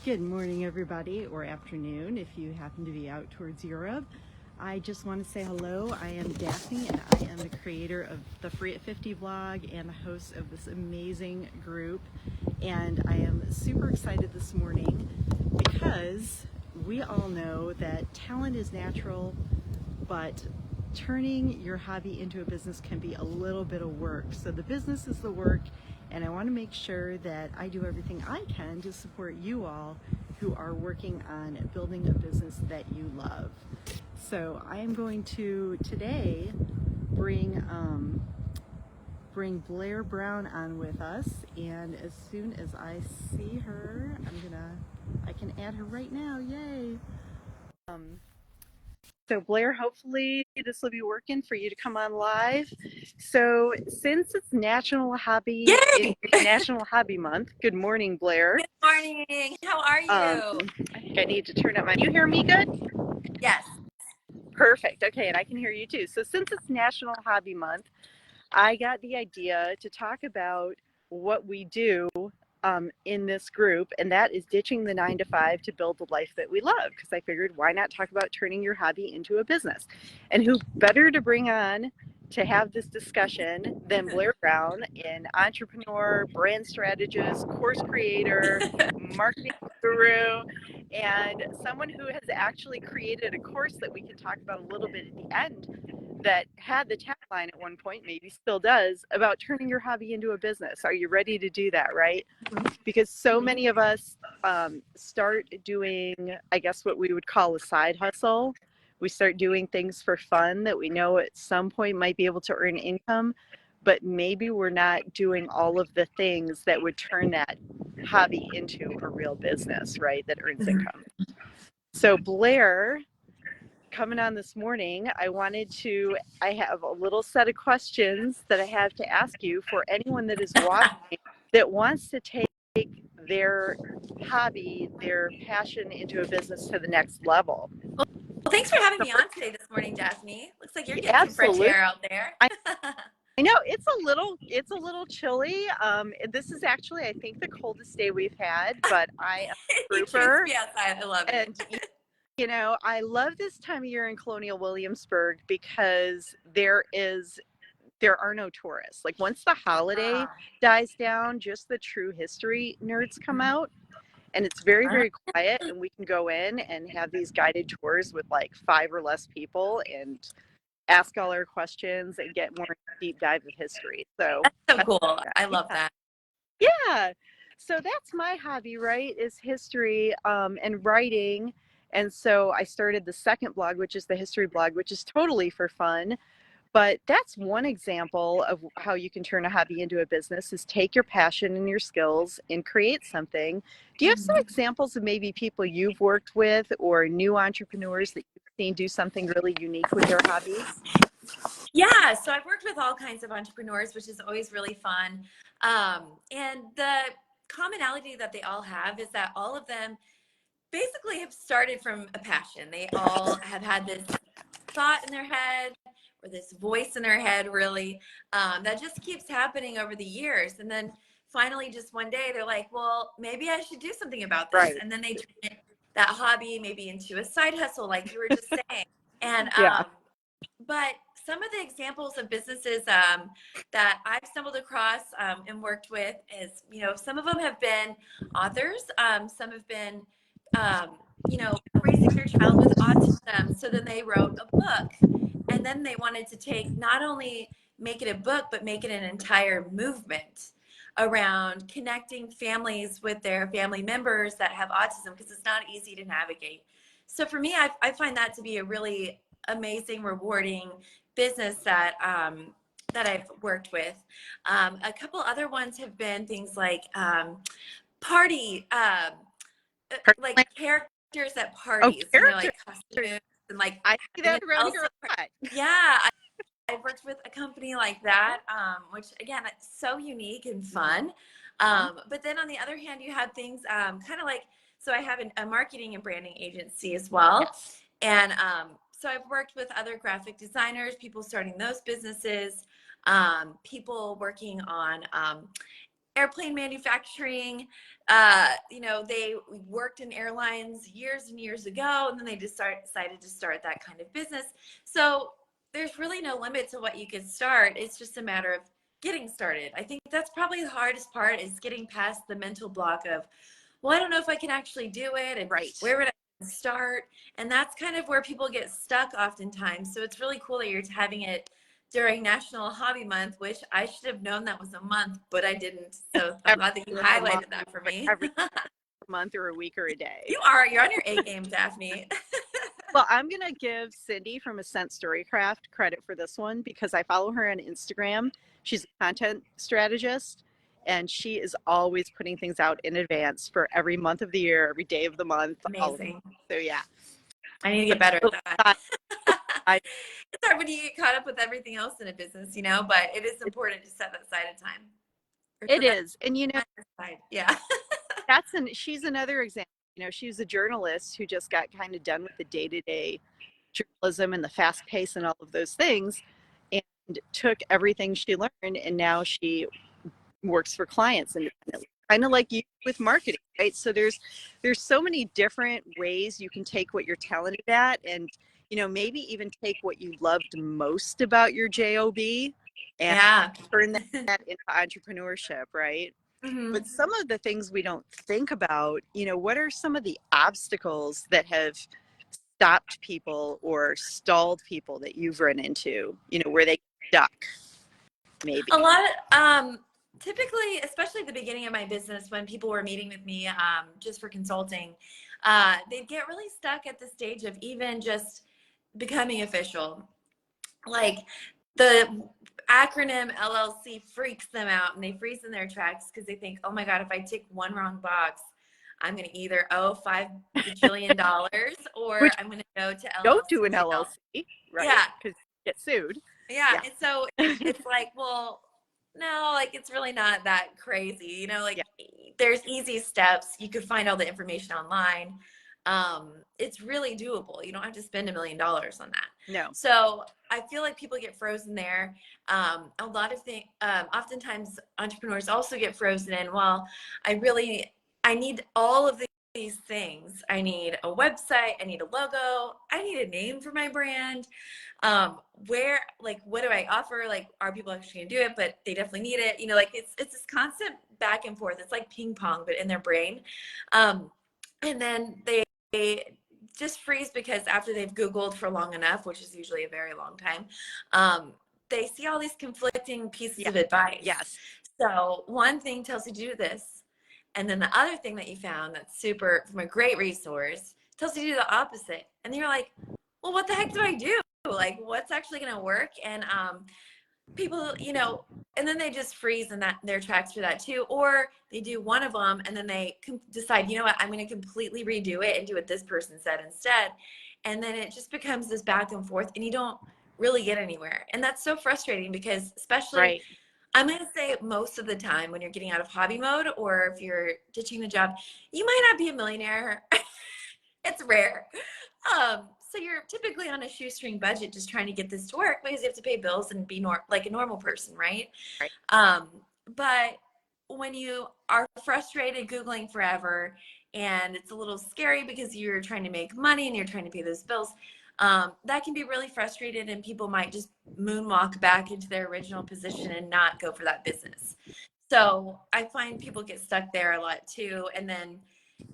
Good morning, everybody, or afternoon if you happen to be out towards Europe. I just want to say hello. I am Daphne, and I am the creator of the Free at 50 blog and the host of this amazing group. And I am super excited this morning because we all know that talent is natural, but turning your hobby into a business can be a little bit of work. So the business is the work, and I want to make sure that I do everything I can to support you all who are working on building a business that you love. So I am going to today bring Blair Brown on with us, and as soon as I see her, I can add her right now. Yay! So Blair, hopefully this will be working for you to come on live. So since it's Yay! National Hobby Month, good morning, Blair. Good morning. How are you? I think I need to turn up my. You hear me good? Yes. Perfect. Okay, and I can hear you too. So since it's National Hobby Month, I got the idea to talk about what we do in this group, and that is ditching the 9 to 5 to build the life that we love. Because I figured, why not talk about turning your hobby into a business? And who better to bring on to have this discussion than Blair Brown, an entrepreneur, brand strategist, course creator, marketing guru, and someone who has actually created a course that we can talk about a little bit at the end that had the tagline at one point, maybe still does, about turning your hobby into a business. Are you ready to do that, right? Because so many of us start doing, I guess, what we would call a side hustle. We start doing things for fun that we know at some point might be able to earn income, but maybe we're not doing all of the things that would turn that hobby into a real business, right, that earns income. So Blair, coming on this morning, I have a little set of questions that I have to ask you for anyone that is watching that wants to take their hobby, their passion into a business to the next level. Well, thanks for having me on today this morning, Daphne. Looks like you're getting Absolutely. some fresh air out there. I know it's a little chilly. This is actually, I think, the coldest day we've had, but I am a trooper. It outside. I love it. You know, I love this time of year in Colonial Williamsburg because there are no tourists. Like once the holiday dies down, just the true history nerds come out, and it's very, very quiet, and we can go in and have these guided tours with like 5 or less people and ask all our questions and get more deep dive of history. So that's so cool. I love that. Yeah. So that's my hobby, right? Is history and writing. And so I started the second blog, which is the history blog, which is totally for fun. But that's one example of how you can turn a hobby into a business, is take your passion and your skills and create something. Do you have some examples of maybe people you've worked with or new entrepreneurs that you've seen do something really unique with their hobbies? Yeah, so I've worked with all kinds of entrepreneurs, which is always really fun. And the commonality that they all have is that all of them basically have started from a passion. They all have had this thought in their head, or this voice in their head, really, that just keeps happening over the years. And then finally, just one day, they're like, well, maybe I should do something about this. Right. And then they turn that hobby maybe into a side hustle, like you were just saying. And Yeah. but some of the examples of businesses that I've stumbled across and worked with is, some of them have been authors. Some have been, raising their child with autism. So then they wrote a book, and then they wanted to not only make it a book, but make it an entire movement around connecting families with their family members that have autism, because it's not easy to navigate. So for me, I find that to be a really amazing, rewarding business that I've worked with. A couple other ones have been things like party, like characters at parties, like costumes and like. I see that around here a lot. Yeah, I've worked with a company like that, which again, it's so unique and fun. But then on the other hand, you have things kind of like, so I have a marketing and branding agency as well. Yes. And so I've worked with other graphic designers, people starting those businesses, people working on airplane manufacturing. You know, they worked in airlines years and years ago, and then they just decided to start that kind of business. So there's really no limit to what you could start. It's just a matter of getting started. I think that's probably the hardest part, is getting past the mental block of, well, I don't know if I can actually do it, and Right. where would I start? And that's kind of where people get stuck oftentimes. So it's really cool that you're having it during National Hobby Month, which I should have known that was a month, but I didn't. So I'm glad that you Every month, highlighted that for me. every month or a week or a day. You're on your A game, Daphne. Well, I'm going to give Cindy from Ascent Storycraft credit for this one because I follow her on Instagram. She's a content strategist, and she is always putting things out in advance for every month of the year, every day of the month. Amazing. So yeah. I need to get better at that. I- It's hard when you get caught up with everything else in a business, you know, but it is important to set that aside of time. It is. And you know, yeah. she's another example. You know, she's a journalist who just got kind of done with the day-to-day journalism and the fast pace and all of those things, and took everything she learned, and now she works for clients independently, kind of like you with marketing, right? So there's so many different ways you can take what you're talented at, and you know, maybe even take what you loved most about your job and turn that into entrepreneurship, right? Mm-hmm. But some of the things we don't think about, you know, what are some of the obstacles that have stopped people or stalled people that you've run into, you know, where they stuck maybe? A lot typically, especially at the beginning of my business, when people were meeting with me just for consulting, they'd get really stuck at the stage of even just becoming official. Like the acronym LLC freaks them out, and they freeze in their tracks because they think, oh my God, if I tick one wrong box, I'm going to either owe $5 bajillion or I'm going to go to LLC. Don't do an LLC, right? Yeah. Because you get sued. Yeah. And so it's like, well, no, like it's really not that crazy. You know, like there's easy steps. You could find all the information online. It's really doable. You don't have to spend $1 million on that. No. So I feel like people get frozen there. A lot of things, oftentimes entrepreneurs also get frozen in, well, I need all of these things. I need a website, I need a logo, I need a name for my brand. What do I offer? Like, are people actually gonna do it? But they definitely need it. You know, like it's this constant back and forth. It's like ping pong, but in their brain. And then they just freeze because after they've Googled for long enough, which is usually a very long time, they see all these conflicting pieces of advice. Yes. So one thing tells you to do this, and then the other thing that you found that's super, from a great resource, tells you to do the opposite. And then you're like, well, what the heck do I do? Like, what's actually going to work? And people, you know, and then they just freeze in their tracks for that too. Or they do one of them and then they decide, you know what, I'm going to completely redo it and do what this person said instead. And then it just becomes this back and forth, and you don't really get anywhere. And that's so frustrating because, especially, I'm going to say most of the time when you're getting out of hobby mode or if you're ditching the job, you might not be a millionaire. It's rare. So you're typically on a shoestring budget just trying to get this to work because you have to pay bills and be like a normal person, right? But when you are frustrated Googling forever and it's a little scary because you're trying to make money and you're trying to pay those bills, that can be really frustrated, and people might just moonwalk back into their original position and not go for that business. So I find people get stuck there a lot too. And then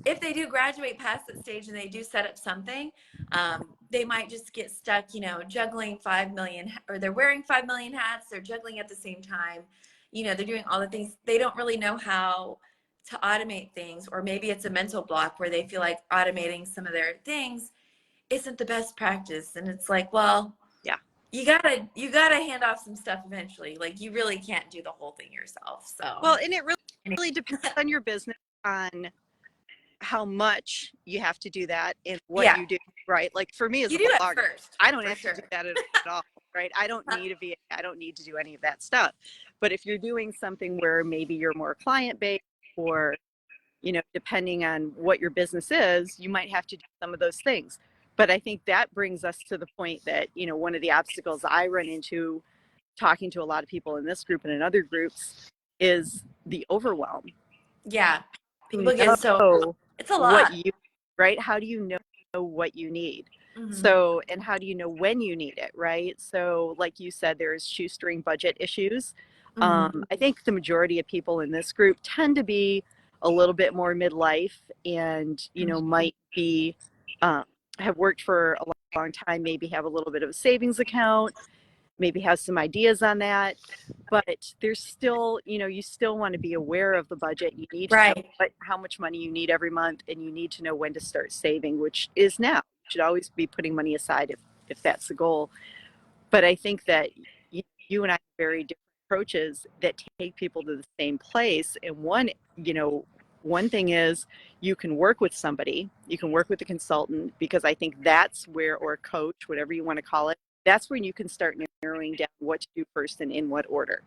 if they do graduate past that stage and they do set up something, they might just get stuck, you know, juggling 5 million, or they're wearing 5 million hats, they're juggling at the same time. You know, they're doing all the things. They don't really know how to automate things, or maybe it's a mental block where they feel like automating some of their things isn't the best practice. And it's like, well, you gotta hand off some stuff eventually. Like, you really can't do the whole thing yourself. So well, and it really depends on your business, on how much you have to do that and what you do, right? Like for me as a blogger, I don't have to do that at all, right? I don't need a VA. I don't need to do any of that stuff. But if you're doing something where maybe you're more client-based, or, you know, depending on what your business is, you might have to do some of those things. But I think that brings us to the point that, you know, one of the obstacles I run into talking to a lot of people in this group and in other groups is the overwhelm. Yeah. You People get so, know it's a what lot. you, right? How do you know what you need? Mhm. So, and how do you know when you need it, right? So, like you said, there's shoestring budget issues. Mhm. I think the majority of people in this group tend to be a little bit more midlife and, you know, might be, have worked for a long time, maybe have a little bit of a savings account, maybe have some ideas on that. But there's still, you know, you still want to be aware of the budget. You need to know Right. how much money you need every month, and you need to know when to start saving, which is now. You should always be putting money aside if that's the goal. But I think that you and I have very different approaches that take people to the same place. And one, you know, one thing is you can work with somebody, you can work with a consultant, because I think that's where, or a coach, whatever you want to call it, that's when you can start narrowing down what to do first and in what order,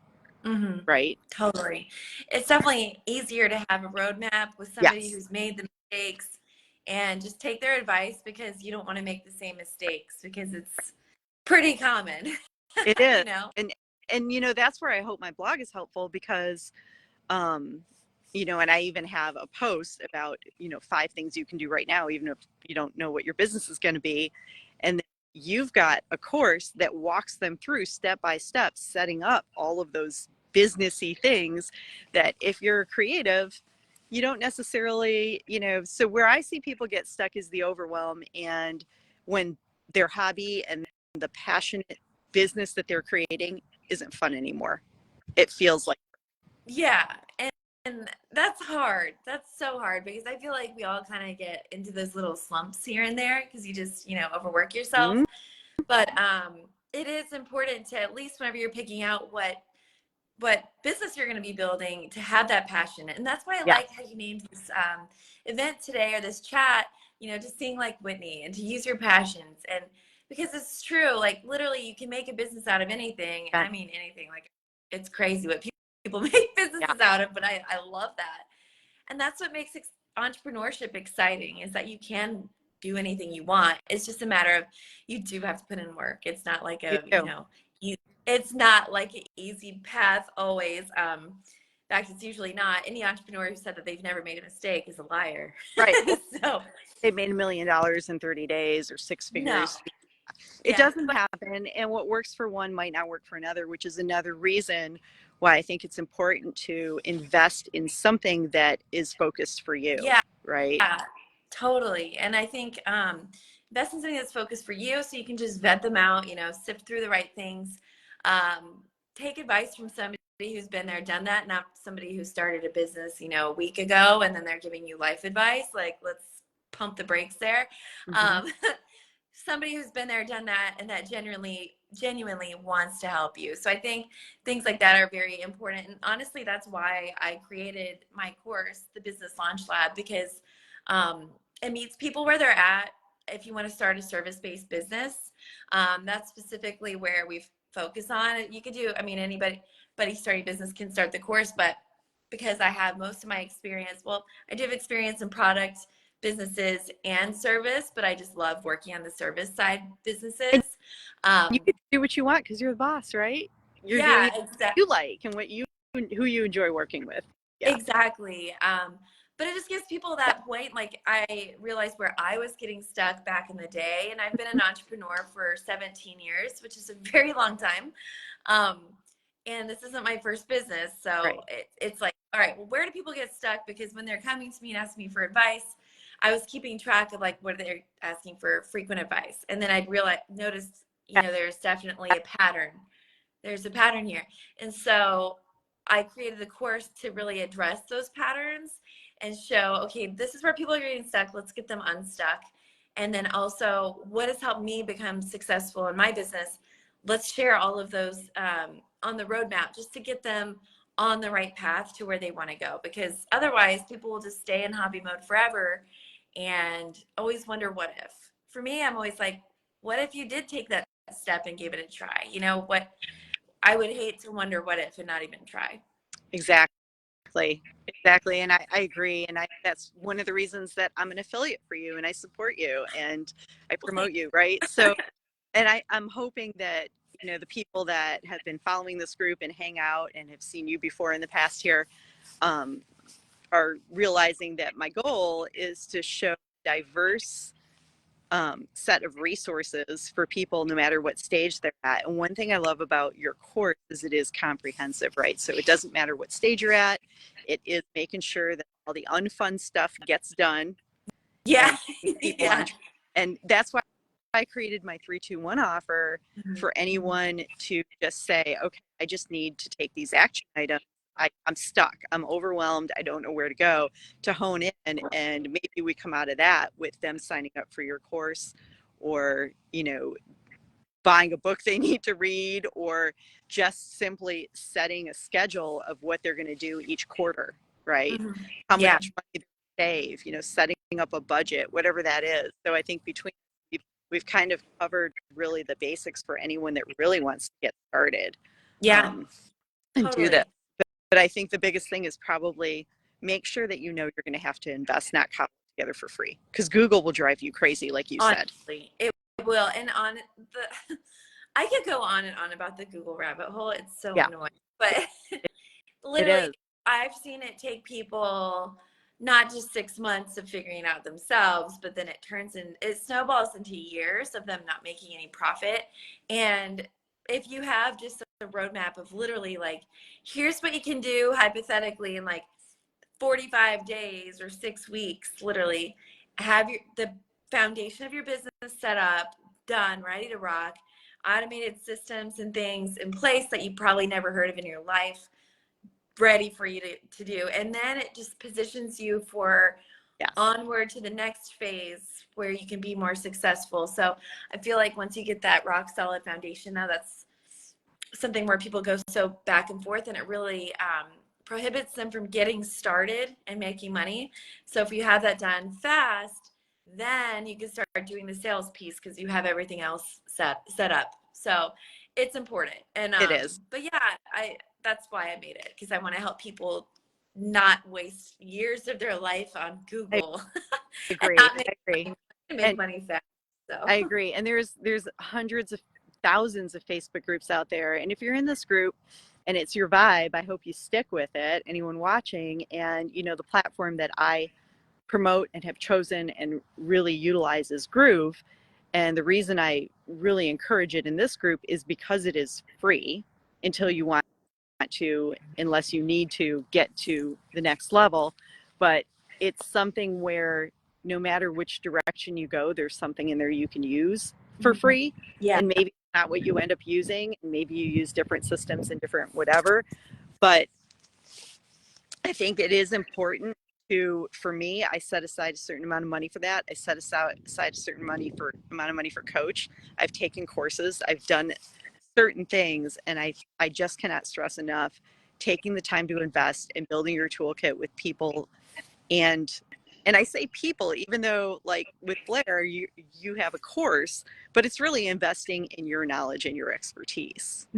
Mm-hmm. right? Totally. It's definitely easier to have a roadmap with somebody Yes, who's made the mistakes and just take their advice, because you don't want to make the same mistakes, because it's pretty common, it is. you know? And you know, that's where I hope my blog is helpful, because um you know, and I even have a post about, you know, 5 things you can do right now even if you don't know what your business is going to be. And you've got a course that walks them through step by step, setting up all of those businessy things that if you're creative, you don't necessarily, you know. So where I see people get stuck is the overwhelm, and when their hobby and the passionate business that they're creating isn't fun anymore. It feels like, Yeah. And that's hard. That's so hard, because I feel like we all kind of get into those little slumps here and there because you just, overwork yourself. mm, But it is important to, at least whenever you're picking out what business you're going to be building, to have that passion. And that's why I yeah, like how you named this event today, or this chat, to sing like Whitney and to use your passions. And because it's true, like literally you can make a business out of anything. yeah, I mean, anything. Like, it's crazy what people make yeah. businesses out of, but I love that. And that's what makes entrepreneurship exciting, is that you can do anything you want. It's just a matter of, you do have to put in work. It's not like You do. it's not like an easy path always. In fact, it's usually not. Any entrepreneur who said that they've never made a mistake is a liar. Right. Well, So they made $1 million in 30 days or six no, figures. It yeah, doesn't happen. And what works for one might not work for another, which is another reason why I think it's important to invest in something that is focused for you, yeah, right? yeah, totally. And I think invest in something that's focused for you, so you can just vet them out, sift through the right things. Take advice from somebody who's been there, done that, not somebody who started a business, a week ago, and then they're giving you life advice. Like, let's pump the brakes there. Mm-hmm. Um, somebody who's been there, done that, and that genuinely wants to help you. So I think things like that are very important. And honestly, that's why I created my course, the Business Launch Lab, because it meets people where they're at. If you want to start a service-based business, that's specifically where we focus on. You could do, anybody starting business can start the course, but because I have most of my experience, well, I do have experience in product businesses and service, but I just love working on the service side And businesses. you can do what you want because you're the boss, right? You're doing Yeah, what you like and who you enjoy working with. Yeah. exactly. But it just gives people that point. Like, I realized where I was getting stuck back in the day, and I've been an entrepreneur for 17 years, which is a very long time. And this isn't my first business. So Right. it's like, all right, well, where do people get stuck? Because when they're coming to me and asking me for advice, I was keeping track of like, what they're asking for frequent advice. And then I'd notice, there's definitely a pattern. There's a pattern here. And so I created the course to really address those patterns and show, okay, this is where people are getting stuck. Let's get them unstuck. And then also, what has helped me become successful in my business? Let's share all of those on the roadmap, just to get them on the right path to where they want to go. Because otherwise, people will just stay in hobby mode forever and always wonder, what if? For me, I'm always like, what if you did take that step and gave it a try? What I would hate to wonder what if and not even try. Exactly. Exactly. And I agree. And that's one of the reasons that I'm an affiliate for you and I support you and I Well, thank promote you. Right. So, and I'm hoping that, the people that have been following this group and hang out and have seen you before in the past here, are realizing that my goal is to show diverse set of resources for people no matter what stage they're at. And one thing I love about your course is it is comprehensive, right? So it doesn't matter what stage you're at. It is making sure that all the unfun stuff gets done. Yeah. And people Yeah. on, and that's why I created my 3-2-1 offer for anyone to just say, okay, I just need to take these action items. I'm stuck. I'm overwhelmed. I don't know where to go, to hone in. And maybe we come out of that with them signing up for your course, or, buying a book they need to read, or just simply setting a schedule of what they're going to do each quarter, right? How Yeah. much money they save, setting up a budget, whatever that is. So I think we've kind of covered really the basics for anyone that really wants to get started. Yeah. And Totally. do that. But I think the biggest thing is probably make sure that you're going to have to invest, not cobble together for free, because Google will drive you crazy, like you Honestly, said. It will. And I could go on and on about the Google rabbit hole. It's so annoying, but literally I've seen it take people not just 6 months of figuring out themselves, but then it snowballs into years of them not making any profit. And if you have just a roadmap of literally like, here's what you can do hypothetically in like 45 days or 6 weeks, literally have the foundation of your business set up, done, ready to rock, automated systems and things in place that you probably never heard of in your life, ready for you to do. And then it just positions you for onward to the next phase where you can be more successful. So I feel like once you get that rock solid foundation, now that's something where people go so back and forth, and it really prohibits them from getting started and making money. So if you have that done fast, then you can start doing the sales piece because you have everything else set up. So it's important. And it is. But yeah, that's why I made it, because I want to help people not waste years of their life on Google. I agree. Make money fast. So. I agree. And there's hundreds of thousands of Facebook groups out there. And if you're in this group and it's your vibe, I hope you stick with it, anyone watching. And, the platform that I promote and have chosen and really utilize is Groove. And the reason I really encourage it in this group is because it is free until you want to, unless you need to get to the next level. But it's something where no matter which direction you go, there's something in there you can use for free. Yeah. And maybe not what you end up using, and maybe you use different systems and different whatever. But I think it is important for me, I set aside a certain amount of money for that. I set aside a certain amount of money for coach. I've taken courses. I've done certain things, and I just cannot stress enough taking the time to invest in building your toolkit with people. And I say people, even though like with Blair, you have a course, but it's really investing in your knowledge and your expertise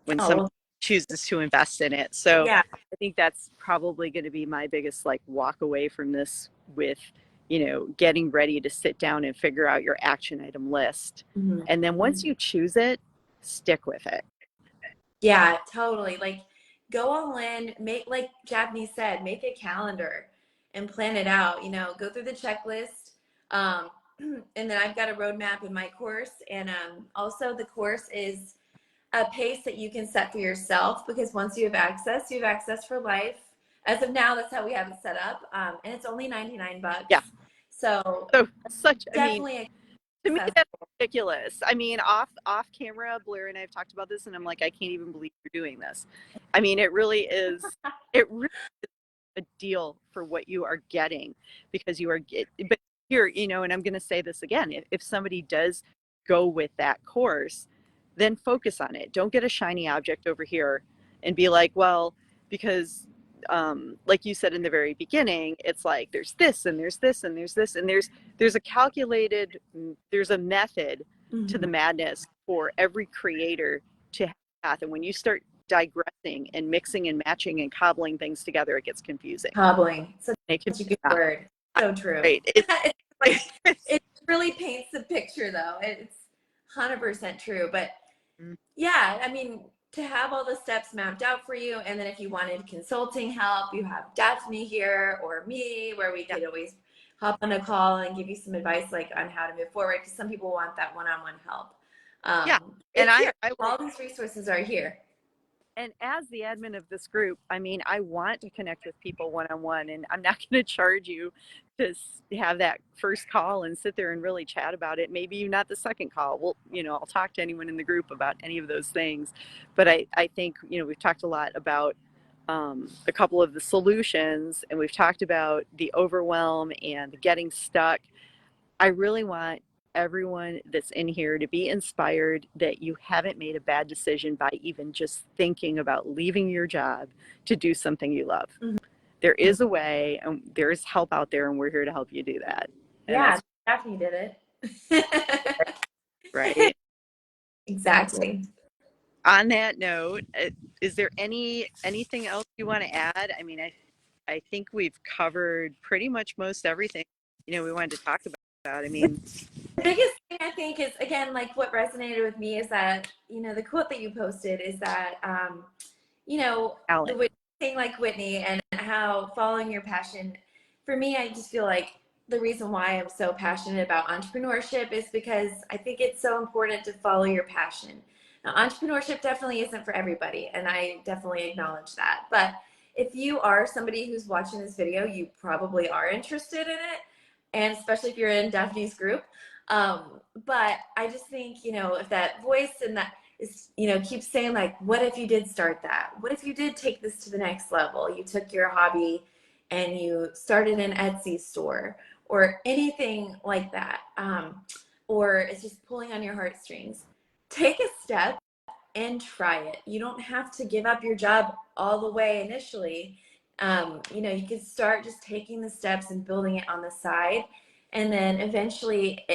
when someone chooses to invest in it. So I think that's probably going to be my biggest like walk away from this, with getting ready to sit down and figure out your action item list. And then once you choose it, stick with it. Yeah, totally. Like go all in, like Japanese said, make a calendar and plan it out, go through the checklist. And then I've got a roadmap in my course. And also the course is a pace that you can set for yourself, because once you have access for life. As of now, that's how we have it set up. And it's only $99. Yeah. So definitely to me, that's ridiculous. I mean, off camera, Blair and I have talked about this, and I'm like, I can't even believe you're doing this. I mean, it really is a deal for what you are getting, because but here, and I'm going to say this again, if somebody does go with that course, then focus on it. Don't get a shiny object over here and be like, well, because like you said in the very beginning, it's like there's this and there's this and there's this and there's a method to the madness for every creator to have a path. And when you start digressing and mixing and matching and cobbling things together, it gets confusing. Cobbling, such a good word. So true. Right. It really paints the picture, though. It's 100% true. But Yeah, I mean, to have all the steps mapped out for you, and then if you wanted consulting help, you have Daphne here or me, where we Yeah. could always hop on a call and give you some advice, like on how to move forward. Because some people want that one-on-one help. Yeah. And It's here. I will, All these resources are here. and as the admin of this group, I mean, I want to connect with people one on one, and I'm not going to charge you to have that first call and sit there and really chat about it. Maybe not the second call. Well, I'll talk to anyone in the group about any of those things. But I think, we've talked a lot about a couple of the solutions, and we've talked about the overwhelm and getting stuck. I really want everyone that's in here to be inspired that you haven't made a bad decision by even just thinking about leaving your job to do something you love. Mhm. There is a way, and there's help out there, and we're here to help you do that. And Yeah, Daphne did it. right. Exactly. On that note, is there anything else you want to add? I mean, I think we've covered pretty much most everything we wanted to talk about. I mean, The biggest thing I think is, again, like what resonated with me is that, the quote that you posted is that, Alan. the thing like Whitney and how following your passion, for me, I just feel like the reason why I'm so passionate about entrepreneurship is because I think it's so important to follow your passion. Now, entrepreneurship definitely isn't for everybody, and I definitely acknowledge that. But if you are somebody who's watching this video, you probably are interested in it, and especially if you're in Daphne's group. But I just think, if that voice and that is, keeps saying like, what if you did start that? What if you did take this to the next level? You took your hobby and you started an Etsy store or anything like that. Or it's just pulling on your heartstrings. Take a step and try it. You don't have to give up your job all the way initially. You could start just taking the steps and building it on the side, and then eventually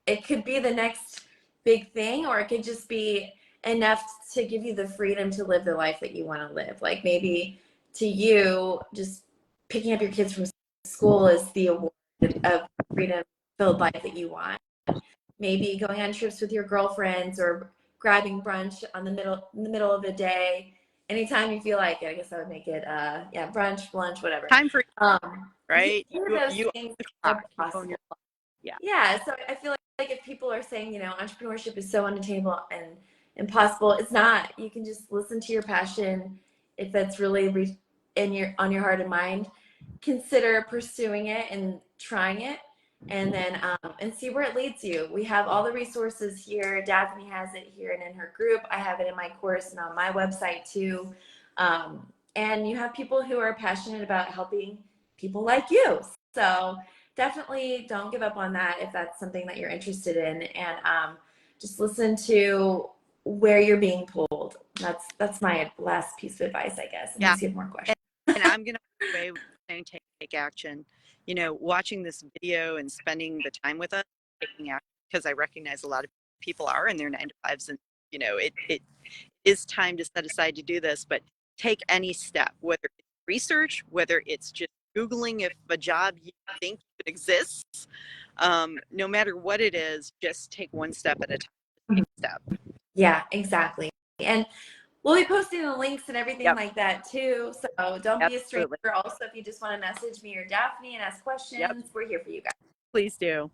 it could be the next big thing, or it could just be enough to give you the freedom to live the life that you want to live. Like maybe to you, just picking up your kids from school is the award of freedom filled life that you want. Maybe going on trips with your girlfriends or grabbing brunch in the middle of the day. Anytime you feel like it, I guess I would make it brunch, lunch, whatever. Time for right. Those You things own are possible. Yeah. Yeah, so I feel like if people are saying, entrepreneurship is so unattainable and impossible, it's not. You can just listen to your passion. If that's really on your heart and mind, consider pursuing it and trying it, and then and see where it leads you. We have all the resources here. Daphne has it here and in her group. I have it in my course and on my website too. And you have people who are passionate about helping people like you. So definitely don't give up on that if that's something that you're interested in, and just listen to where you're being pulled. That's my last piece of advice, I guess, unless you have more questions. And I'm going to away with saying take action. Watching this video and spending the time with us, taking action, because I recognize a lot of people are in their 9 to 5s, and it is time to set aside to do this. But take any step, whether it's research, whether it's just Googling if a job you think exists, no matter what it is, just take one step at a time. Step. Yeah, exactly. And we'll be posting the links and everything Yep. like that too. So don't be a Absolutely. stranger. Also, if you just want to message me or Daphne and ask questions, Yep. we're here for you guys. Please do.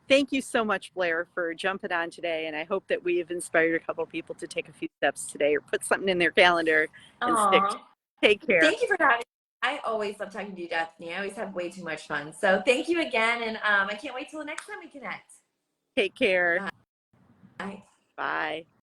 Thank you so much, Blair, for jumping on today. And I hope that we have inspired a couple people to take a few steps today or put something in their calendar and stick. Take care. Thank you for having me. I always love talking to you, Daphne. I always have way too much fun. So thank you again. And I can't wait till the next time we connect. Take care. Bye. Bye.